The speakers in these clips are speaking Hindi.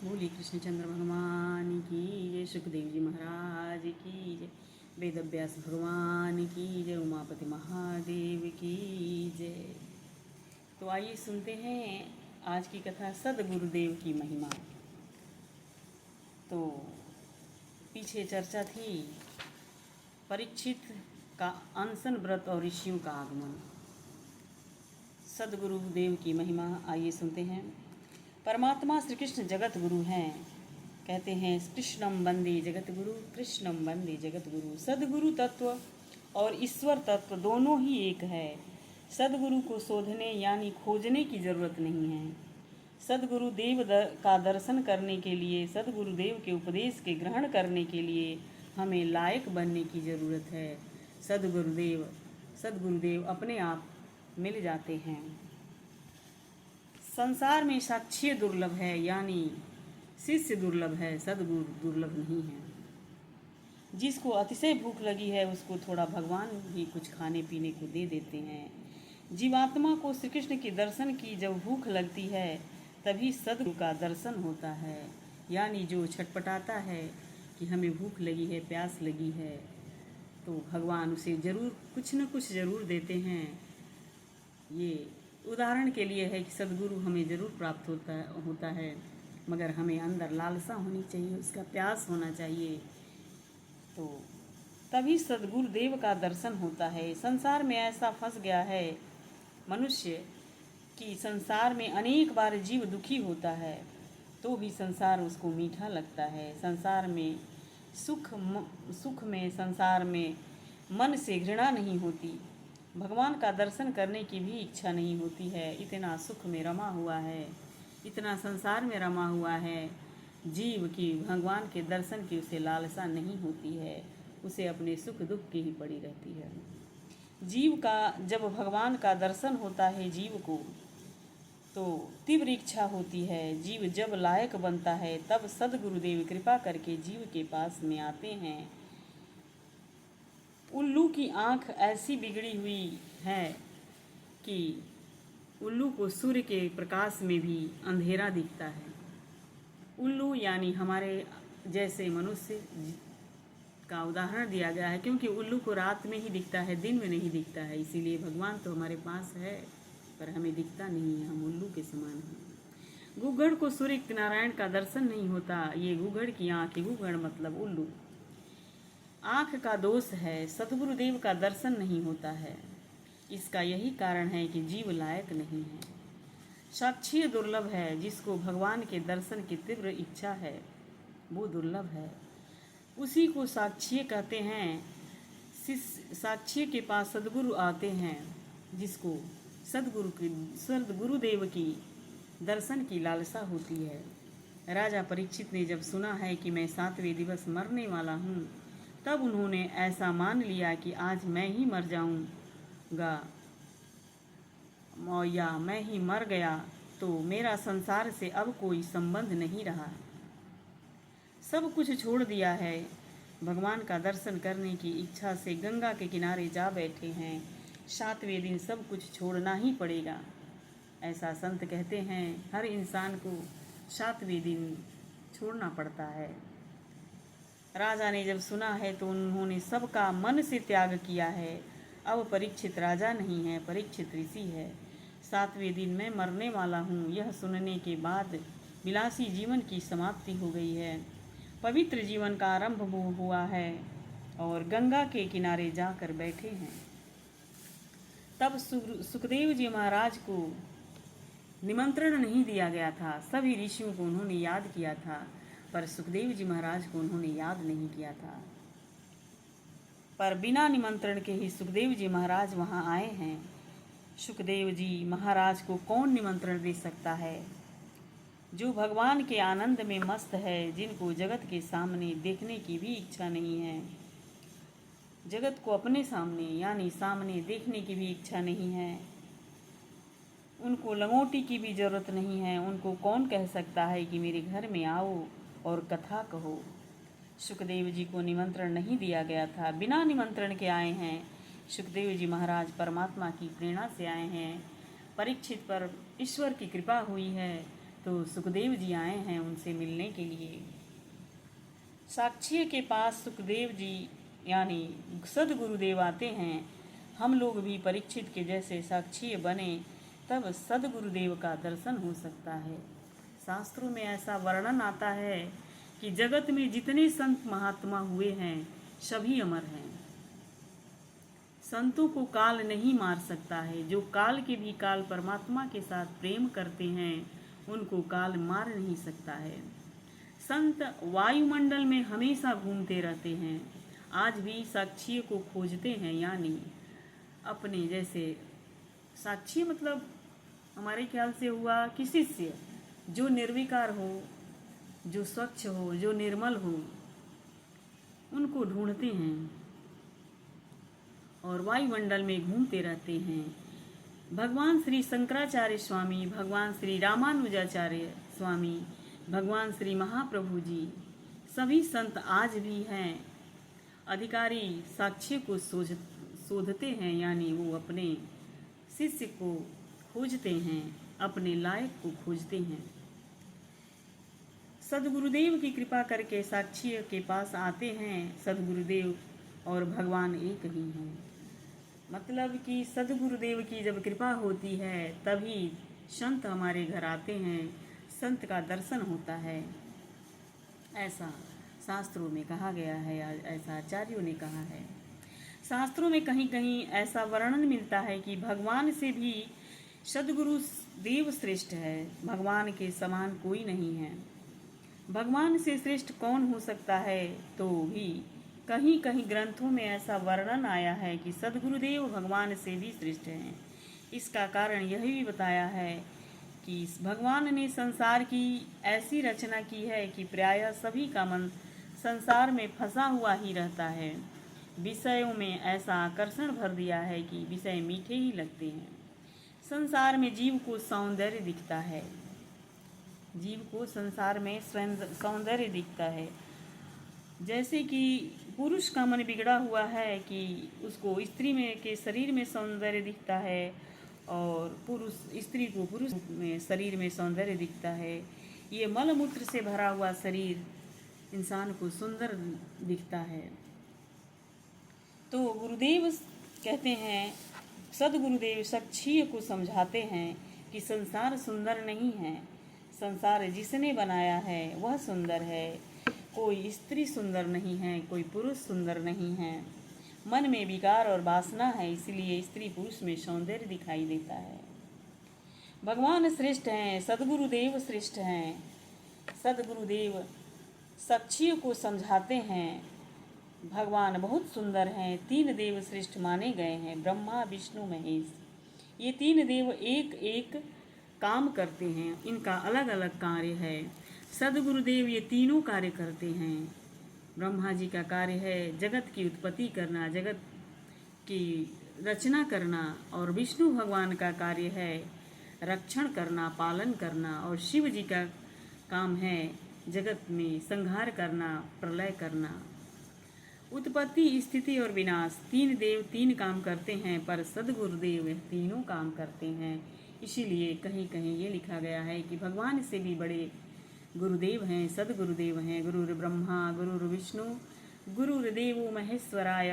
बोलिए कृष्णचंद्र भगवान की जय, सुखदेव जी महाराज की जय, वेदव्यास भगवान की जय, उमापति महादेव की जय। तो आइए सुनते हैं आज की कथा सदगुरुदेव की महिमा। तो पीछे चर्चा थी परीक्षित का अनशन व्रत और ऋषियों का आगमन। सदगुरुदेव की महिमा आइए सुनते हैं। परमात्मा श्री कृष्ण जगत गुरु हैं। कहते हैं कृष्णम वंदे जगत गुरु, कृष्णम वंदे जगत गुरु। सदगुरु तत्व और ईश्वर तत्व दोनों ही एक है। सदगुरु को शोधने यानी खोजने की जरूरत नहीं है। सदगुरुदेव का दर्शन करने के लिए, सदगुरुदेव के उपदेश के ग्रहण करने के लिए हमें लायक बनने की ज़रूरत है। सदगुरुदेव अपने आप मिल जाते हैं। संसार में साक्ष्य दुर्लभ है, यानी शिष्य दुर्लभ है, सदगुरु दुर्लभ नहीं है। जिसको अतिशय भूख लगी है उसको थोड़ा भगवान भी कुछ खाने पीने को दे देते हैं। जीवात्मा को श्री कृष्ण के दर्शन की जब भूख लगती है तभी सदगुरु का दर्शन होता है। यानी जो छटपटाता है कि हमें भूख लगी है, प्यास लगी है, तो भगवान उसे ज़रूर कुछ न कुछ ज़रूर देते हैं। ये उदाहरण के लिए है कि सदगुरु हमें ज़रूर प्राप्त होता है, मगर हमें अंदर लालसा होनी चाहिए, उसका प्यास होना चाहिए, तो तभी सदगुरुदेव का दर्शन होता है। संसार में ऐसा फंस गया है मनुष्य कि संसार में अनेक बार जीव दुखी होता है तो भी संसार उसको मीठा लगता है। संसार में सुख में संसार में मन से घृणा नहीं होती, भगवान का दर्शन करने की भी इच्छा नहीं होती है। इतना सुख में रमा हुआ है, इतना संसार में रमा हुआ है जीव की भगवान के दर्शन की उसे लालसा नहीं होती है, उसे अपने सुख दुख की ही पड़ी रहती है। जीव का जब भगवान का दर्शन होता है जीव को, तो तीव्र इच्छा होती है। जीव जब लायक बनता है तब सदगुरुदेव कृपा करके जीव के पास में आते हैं। उल्लू की आंख ऐसी बिगड़ी हुई है कि उल्लू को सूर्य के प्रकाश में भी अंधेरा दिखता है। उल्लू यानी हमारे जैसे मनुष्य का उदाहरण दिया गया है, क्योंकि उल्लू को रात में ही दिखता है, दिन में नहीं दिखता है। इसीलिए भगवान तो हमारे पास है पर हमें दिखता नहीं है, हम उल्लू के समान हैं। गूगड़ को सूर्य नारायण का दर्शन नहीं होता। ये गूगड़ की आँख, गूगड़ मतलब उल्लू, आँख का दोष है, सदगुरुदेव का दर्शन नहीं होता है। इसका यही कारण है कि जीव लायक नहीं है। साक्ष्य दुर्लभ है, जिसको भगवान के दर्शन की तीव्र इच्छा है वो दुर्लभ है। उसी को साक्ष्य कहते हैं। साक्ष्य के पास सदगुरु आते हैं, जिसको सदगुरुदेव की दर्शन की लालसा होती है। राजा परीक्षित ने जब सुना है कि मैं 7वें दिवस मरने वाला हूँ, तब उन्होंने ऐसा मान लिया कि आज मैं ही मर जाऊँगा, या मैं ही मर गया तो मेरा संसार से अब कोई संबंध नहीं रहा। सब कुछ छोड़ दिया है, भगवान का दर्शन करने की इच्छा से गंगा के किनारे जा बैठे हैं। 7वें दिन सब कुछ छोड़ना ही पड़ेगा, ऐसा संत कहते हैं। हर इंसान को 7वें दिन छोड़ना पड़ता है। राजा ने जब सुना है तो उन्होंने सबका मन से त्याग किया है। अब परीक्षित राजा नहीं है, परीक्षित ऋषि है। 7वें दिन मैं मरने वाला हूँ, यह सुनने के बाद विलासी जीवन की समाप्ति हो गई है, पवित्र जीवन का आरंभ हुआ है और गंगा के किनारे जाकर बैठे हैं। तब सुखदेव जी महाराज को निमंत्रण नहीं दिया गया था। सभी ऋषियों को उन्होंने याद किया था, पर सुखदेव जी महाराज को उन्होंने याद नहीं किया था। पर बिना निमंत्रण के ही सुखदेव जी महाराज वहाँ आए हैं। सुखदेव जी महाराज को कौन निमंत्रण दे सकता है? जो भगवान के आनंद में मस्त है, जिनको जगत के सामने देखने की भी इच्छा नहीं है, जगत को अपने सामने यानी सामने देखने की भी इच्छा नहीं है, उनको लंगोटी की भी जरूरत नहीं है। उनको कौन कह सकता है कि मेरे घर में आओ और कथा कहो? सुखदेव जी को निमंत्रण नहीं दिया गया था, बिना निमंत्रण के आए हैं। सुखदेव जी महाराज परमात्मा की प्रेरणा से आए हैं। परीक्षित पर ईश्वर की कृपा हुई है, तो सुखदेव जी आए हैं उनसे मिलने के लिए। साक्षी के पास सुखदेव जी यानी सदगुरुदेव आते हैं। हम लोग भी परीक्षित के जैसे साक्षी बने तब सदगुरुदेव का दर्शन हो सकता है। शास्त्रों में ऐसा वर्णन आता है कि जगत में जितने संत महात्मा हुए हैं सभी अमर हैं। संतों को काल नहीं मार सकता है। जो काल के भी काल परमात्मा के साथ प्रेम करते हैं उनको काल मार नहीं सकता है। संत वायुमंडल में हमेशा घूमते रहते हैं। आज भी साक्षी को खोजते हैं, यानी अपने जैसे साक्षी मतलब हमारे ख्याल से हुआ कि शिष्य जो निर्विकार हो, जो स्वच्छ हो, जो निर्मल हो, उनको ढूंढते हैं और वायुमंडल में घूमते रहते हैं। भगवान श्री शंकराचार्य स्वामी, भगवान श्री रामानुजाचार्य स्वामी, भगवान श्री महाप्रभु जी, सभी संत आज भी हैं। अधिकारी साक्ष्य को शोधते हैं, यानी वो अपने शिष्य को खोजते हैं, अपने लायक को खोजते हैं। सदगुरुदेव की कृपा करके साक्षी के पास आते हैं। सदगुरुदेव और भगवान एक ही हैं। मतलब कि सदगुरुदेव की जब कृपा होती है तभी संत हमारे घर आते हैं, संत का दर्शन होता है। ऐसा शास्त्रों में कहा गया है, ऐसा आचार्यों ने कहा है। शास्त्रों में कहीं कहीं ऐसा वर्णन मिलता है कि भगवान से भी सदगुरु देव श्रेष्ठ है। भगवान के समान कोई नहीं है। भगवान से श्रेष्ठ कौन हो सकता है? तो भी कहीं कहीं ग्रंथों में ऐसा वर्णन आया है कि सदगुरुदेव भगवान से भी श्रेष्ठ हैं। इसका कारण यह भी बताया है कि भगवान ने संसार की ऐसी रचना की है कि प्रायः सभी का मन संसार में फंसा हुआ ही रहता है। विषयों में ऐसा आकर्षण भर दिया है कि विषय मीठे ही लगते हैं। संसार में जीव को सौंदर्य दिखता है, जीव को संसार में सौंदर्य दिखता है। जैसे कि पुरुष का मन बिगड़ा हुआ है कि उसको स्त्री में के शरीर में सौंदर्य दिखता है और स्त्री को पुरुष में शरीर में सौंदर्य दिखता है। ये मलमूत्र से भरा हुआ शरीर इंसान को सुंदर दिखता है। तो गुरुदेव कहते हैं, सदगुरुदेव साक्षी को समझाते हैं कि संसार सुंदर नहीं है। संसार जिसने बनाया है वह सुंदर है। कोई स्त्री सुंदर नहीं है, कोई पुरुष सुंदर नहीं है। मन में विकार और वासना है, इसलिए स्त्री पुरुष में सौंदर्य दिखाई देता है। भगवान श्रेष्ठ हैं, सदगुरुदेव श्रेष्ठ हैं। सदगुरुदेव साक्षी को समझाते हैं भगवान बहुत सुंदर हैं। 3 देव श्रेष्ठ माने गए हैं, ब्रह्मा विष्णु महेश। ये 3 देव एक एक काम करते हैं, इनका अलग अलग कार्य है। सदगुरुदेव ये तीनों कार्य करते हैं। ब्रह्मा जी का कार्य है जगत की उत्पत्ति करना, जगत की रचना करना, और विष्णु भगवान का कार्य है रक्षण करना, पालन करना, और शिव जी का काम है जगत में संहार करना, प्रलय करना। उत्पत्ति, स्थिति और विनाश 3 देव 3 काम करते हैं, पर सदगुरुदेव तीनों काम करते हैं। इसीलिए कहीं कहीं ये लिखा गया है कि भगवान से भी बड़े गुरुदेव हैं, सदगुरुदेव हैं। गुरुर् ब्रह्मा गुरुर् विष्णु गुरुर्देवो महेश्वराय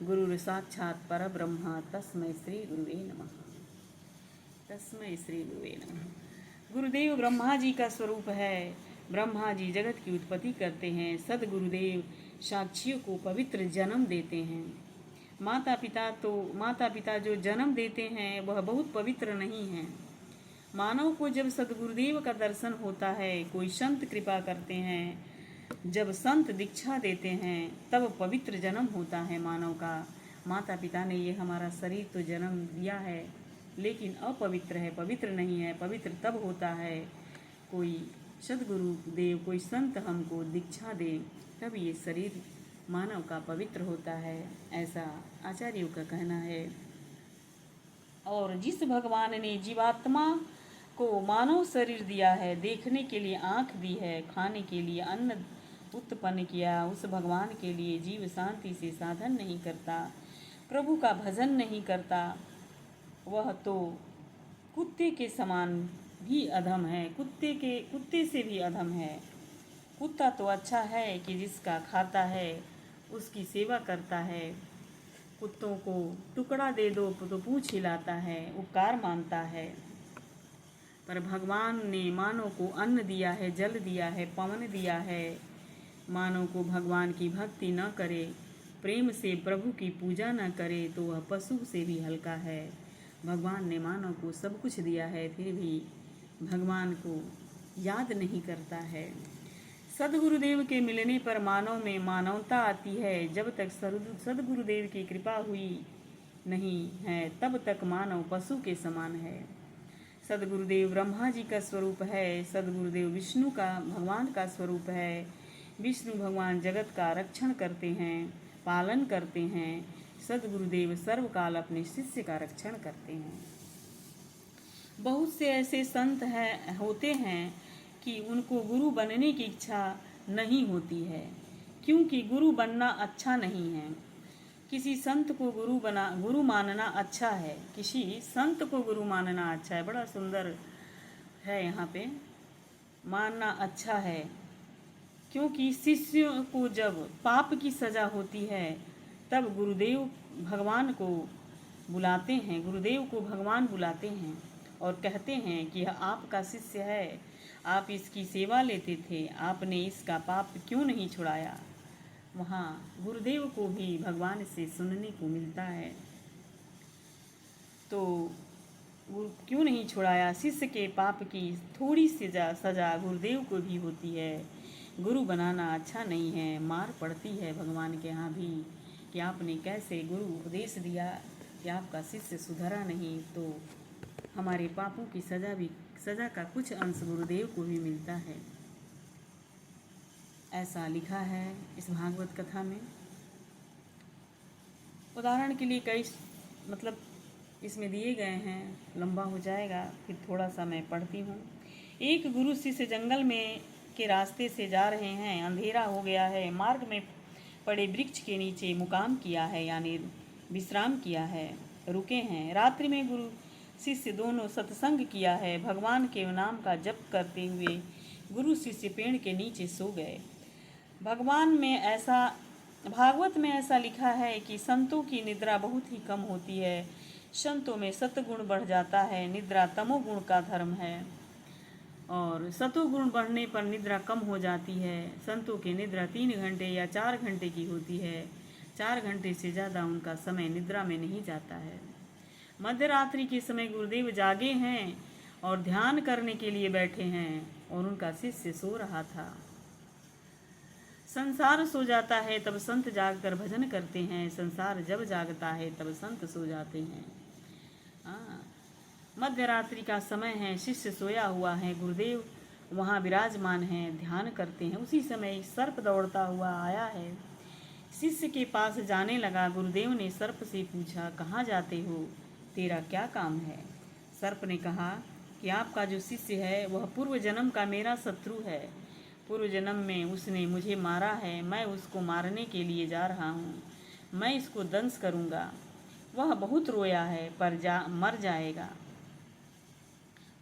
गुरुर् साक्षात् परब्रह्म तस्मै श्री गुरुवे नमः। तस्मै श्री गुरुवे नमः। गुरुदेव ब्रह्मा जी का स्वरूप है। ब्रह्मा जी जगत की उत्पत्ति करते हैं। सदगुरुदेव साक्षियों को पवित्र जन्म देते हैं। माता पिता जो जन्म देते हैं वह बहुत पवित्र नहीं हैं। मानव को जब सदगुरुदेव का दर्शन होता है, कोई संत कृपा करते हैं, जब संत दीक्षा देते हैं तब पवित्र जन्म होता है मानव का। माता पिता ने ये हमारा शरीर तो जन्म दिया है लेकिन अपवित्र है, पवित्र नहीं है। पवित्र तब होता है कोई सदगुरुदेव, कोई संत हमको दीक्षा दे, तब ये शरीर मानव का पवित्र होता है, ऐसा आचार्यों का कहना है। और जिस भगवान ने जीवात्मा को मानव शरीर दिया है, देखने के लिए आँख दी है, खाने के लिए अन्न उत्पन्न किया, उस भगवान के लिए जीव शांति से साधन नहीं करता, प्रभु का भजन नहीं करता, वह तो कुत्ते के समान भी अधम है, कुत्ते से भी अधम है। कुत्ता तो अच्छा है कि जिसका खाता है उसकी सेवा करता है। कुत्तों को टुकड़ा दे दो तो पूंछ हिलाता है, उपकार मानता है। पर भगवान ने मानव को अन्न दिया है, जल दिया है, पवन दिया है। मानव को भगवान की भक्ति न करे, प्रेम से प्रभु की पूजा न करे तो वह पशु से भी हल्का है। भगवान ने मानव को सब कुछ दिया है, फिर भी भगवान को याद नहीं करता है। सदगुरुदेव के मिलने पर मानव में मानवता आती है। जब तक सदगुरुदेव की कृपा हुई नहीं है तब तक मानव पशु के समान है। सदगुरुदेव ब्रह्मा जी का स्वरूप है। सदगुरुदेव विष्णु का भगवान का स्वरूप है। विष्णु भगवान जगत का रक्षण करते हैं, पालन करते हैं। सदगुरुदेव सर्वकाल अपने शिष्य का रक्षण करते हैं। बहुत से ऐसे संत होते हैं कि उनको गुरु बनने की इच्छा नहीं होती है, क्योंकि गुरु बनना अच्छा नहीं है। किसी संत को गुरु मानना अच्छा है, किसी संत को गुरु मानना अच्छा है। बड़ा सुंदर है यहाँ पे, मानना अच्छा है, क्योंकि शिष्य को जब पाप की सजा होती है तब गुरुदेव भगवान को बुलाते हैं, गुरुदेव को भगवान बुलाते हैं और कहते हैं कि यह आपका शिष्य है, आप इसकी सेवा लेते थे, आपने इसका पाप क्यों नहीं छुड़ाया। वहाँ गुरुदेव को भी भगवान से सुनने को मिलता है। तो क्यों नहीं छुड़ाया। शिष्य के पाप की थोड़ी सी सजा गुरुदेव को भी होती है। गुरु बनाना अच्छा नहीं है, मार पड़ती है भगवान के यहाँ भी कि आपने कैसे गुरु उपदेश दिया कि आपका शिष्य सुधरा नहीं, तो हमारे पापों की सजा का कुछ अंश गुरुदेव को भी मिलता है। ऐसा लिखा है इस भागवत कथा में। उदाहरण के लिए कई इसमें दिए गए हैं, लंबा हो जाएगा, फिर थोड़ा सा मैं पढ़ती हूँ। एक गुरु शिष्य जंगल में के रास्ते से जा रहे हैं। अंधेरा हो गया है। मार्ग में पड़े वृक्ष के नीचे मुकाम किया है, यानी विश्राम किया है, रुके हैं। रात्रि में गुरु शिष्य दोनों सत्संग किया है। भगवान के नाम का जप करते हुए गुरु शिष्य पेड़ के नीचे सो गए। भागवत में ऐसा लिखा है कि संतों की निद्रा बहुत ही कम होती है। संतों में सतगुण बढ़ जाता है। निद्रा तमोगुण का धर्म है और सतोगुण बढ़ने पर निद्रा कम हो जाती है। संतों की निद्रा 3 घंटे या 4 घंटे की होती है। 4 घंटे से ज़्यादा उनका समय निद्रा में नहीं जाता है। मध्य रात्रि के समय गुरुदेव जागे हैं और ध्यान करने के लिए बैठे हैं और उनका शिष्य सो रहा था। संसार सो जाता है तब संत जागकर भजन करते हैं। संसार जब जागता है तब संत सो जाते हैं। मध्य रात्रि का समय है, शिष्य सोया हुआ है, गुरुदेव वहाँ विराजमान हैं, ध्यान करते हैं। उसी समय एक सर्प दौड़ता हुआ आया है, शिष्य के पास जाने लगा। गुरुदेव ने सर्प से पूछा, कहाँ जाते हो, तेरा क्या काम है। सर्प ने कहा कि आपका जो शिष्य है वह पूर्व जन्म का मेरा शत्रु है। पूर्व जन्म में उसने मुझे मारा है, मैं उसको मारने के लिए जा रहा हूँ। मैं इसको दंश करूँगा। वह बहुत रोया है पर मर जाएगा,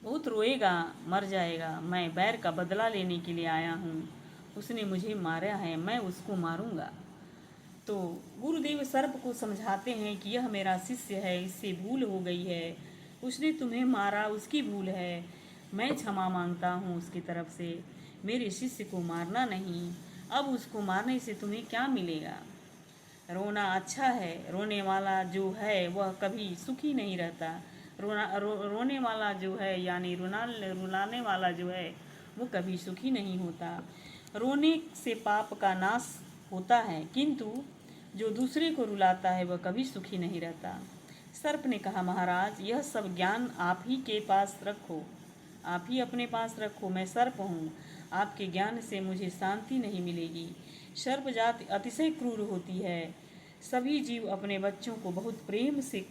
बहुत रोएगा, मर जाएगा। मैं बैर का बदला लेने के लिए आया हूँ। उसने मुझे मारा है, मैं उसको मारूंगा। तो गुरुदेव सर्प को समझाते हैं कि यह मेरा शिष्य है, इससे भूल हो गई है, उसने तुम्हें मारा, उसकी भूल है, मैं क्षमा मांगता हूँ उसकी तरफ से। मेरे शिष्य को मारना नहीं। अब उसको मारने से तुम्हें क्या मिलेगा। रोना अच्छा है, रोने वाला जो है वह कभी सुखी नहीं रहता। रोने वाला जो है यानी रुलाने वाला जो है वो कभी सुखी नहीं होता। रोने से पाप का नाश होता है, किंतु जो दूसरे को रुलाता है वह कभी सुखी नहीं रहता। सर्प ने कहा, महाराज यह सब ज्ञान आप ही के पास रखो, आप ही अपने पास रखो। मैं सर्प हूँ, आपके ज्ञान से मुझे शांति नहीं मिलेगी। सर्प जाति अतिशय क्रूर होती है। सभी जीव अपने बच्चों को बहुत प्रेम से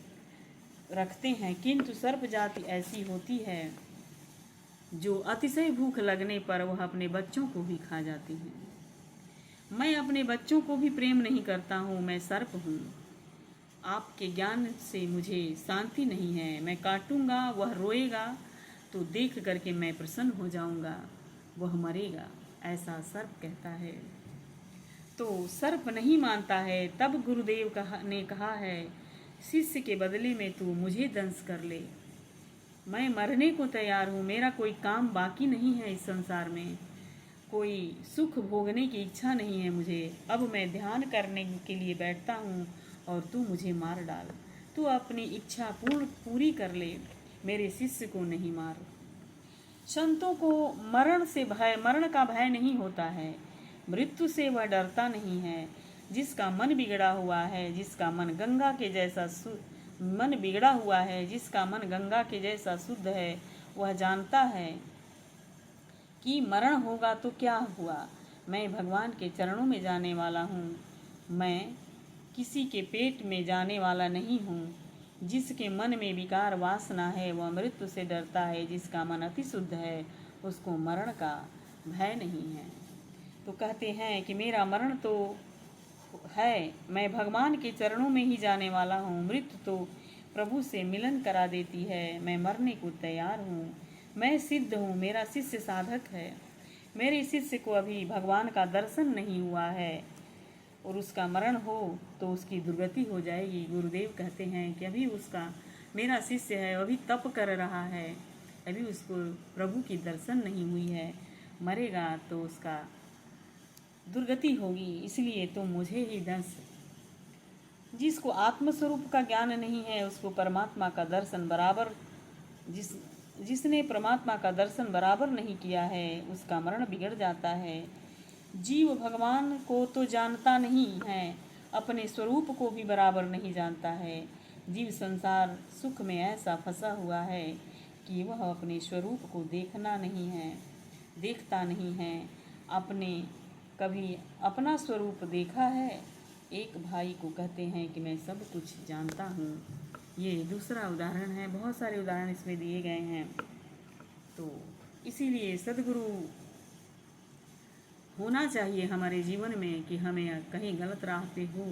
रखते हैं, किंतु सर्प जाति ऐसी होती है जो अतिशय भूख लगने पर वह अपने बच्चों को भी खा जाती है। मैं अपने बच्चों को भी प्रेम नहीं करता हूँ, मैं सर्प हूँ। आपके ज्ञान से मुझे शांति नहीं है। मैं काटूंगा, वह रोएगा, तो देख करके मैं प्रसन्न हो जाऊंगा, वह मरेगा, ऐसा सर्प कहता है। तो सर्प नहीं मानता है। तब गुरुदेव ने कहा है, शिष्य के बदले में तू मुझे दंश कर ले, मैं मरने को तैयार हूँ, मेरा कोई काम बाकी नहीं है इस संसार में, कोई सुख भोगने की इच्छा नहीं है मुझे, अब मैं ध्यान करने के लिए बैठता हूँ और तू मुझे मार डाल, तू अपनी इच्छा पूरी कर ले, मेरे शिष्य को नहीं मार। संतों को मरण का भय नहीं होता है, मृत्यु से वह डरता नहीं है। जिसका मन बिगड़ा हुआ है, जिसका मन गंगा के जैसा शुद्ध है, वह जानता है कि मरण होगा तो क्या हुआ, मैं भगवान के चरणों में जाने वाला हूँ, मैं किसी के पेट में जाने वाला नहीं हूँ। जिसके मन में विकार वासना है वह मृत्यु से डरता है, जिसका मन अति शुद्ध है उसको मरण का भय नहीं है। तो कहते हैं कि मेरा मरण तो है, मैं भगवान के चरणों में ही जाने वाला हूँ, मृत्यु तो प्रभु से मिलन करा देती है, मैं मरने को तैयार हूँ, मैं सिद्ध हूँ, मेरा शिष्य साधक है, मेरे शिष्य को अभी भगवान का दर्शन नहीं हुआ है और उसका मरण हो तो उसकी दुर्गति हो जाएगी। गुरुदेव कहते हैं कि अभी उसका मेरा शिष्य है, अभी तप कर रहा है, अभी उसको प्रभु की दर्शन नहीं हुई है, मरेगा तो उसका दुर्गति होगी, इसलिए तो मुझे ही दंश। जिसको आत्मस्वरूप का ज्ञान नहीं है उसको परमात्मा का दर्शन बराबर, जिसने परमात्मा का दर्शन बराबर नहीं किया है उसका मरण बिगड़ जाता है। जीव भगवान को तो जानता नहीं है, अपने स्वरूप को भी बराबर नहीं जानता है। जीव संसार सुख में ऐसा फंसा हुआ है कि वह अपने स्वरूप को देखता नहीं है। आपने कभी अपना स्वरूप देखा है? एक भाई को कहते हैं कि मैं सब कुछ जानता हूँ। ये दूसरा उदाहरण है, बहुत सारे उदाहरण इसमें दिए गए हैं। तो इसीलिए सद्गुरु होना चाहिए हमारे जीवन में कि हमें कहीं गलत राह पे हो,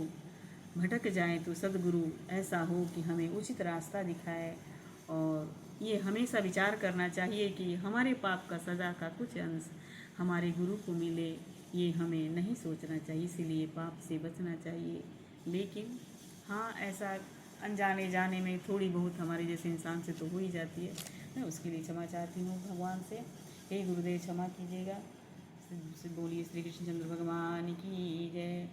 भटक जाए तो सद्गुरु ऐसा हो कि हमें उचित रास्ता दिखाए। और ये हमेशा विचार करना चाहिए कि हमारे पाप का सज़ा का कुछ अंश हमारे गुरु को मिले, ये हमें नहीं सोचना चाहिए, इसीलिए पाप से बचना चाहिए। लेकिन हाँ, ऐसा अनजाने जाने में थोड़ी बहुत हमारे जैसे इंसान से तो हो ही जाती है। मैं उसके लिए क्षमा चाहती हूँ भगवान से। हे गुरुदेव क्षमा कीजिएगा। बोलिए श्री कृष्णचंद्र भगवान की जय।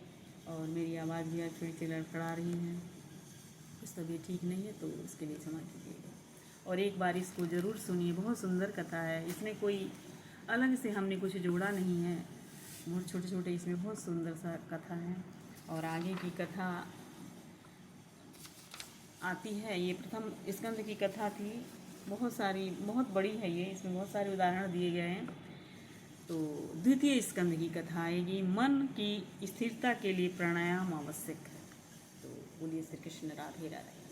और मेरी आवाज़ भी आज थोड़ी सी लड़खड़ा रही है, कुछ तबीयत ठीक नहीं है, तो उसके लिए क्षमा कीजिएगा। और एक बार इसको ज़रूर सुनिए, बहुत सुंदर कथा है, इसमें कोई अलग से हमने कुछ जोड़ा नहीं है, बहुत छोटे छोटे इसमें बहुत सुंदर सा कथा है। और आगे की कथा आती है, ये प्रथम स्कंद की कथा थी, बहुत बड़ी है ये, इसमें बहुत सारे उदाहरण दिए गए हैं। तो द्वितीय स्कंद की कथा आएगी, मन की स्थिरता के लिए प्राणायाम आवश्यक है। तो बोलिए श्री कृष्ण राधे राधे।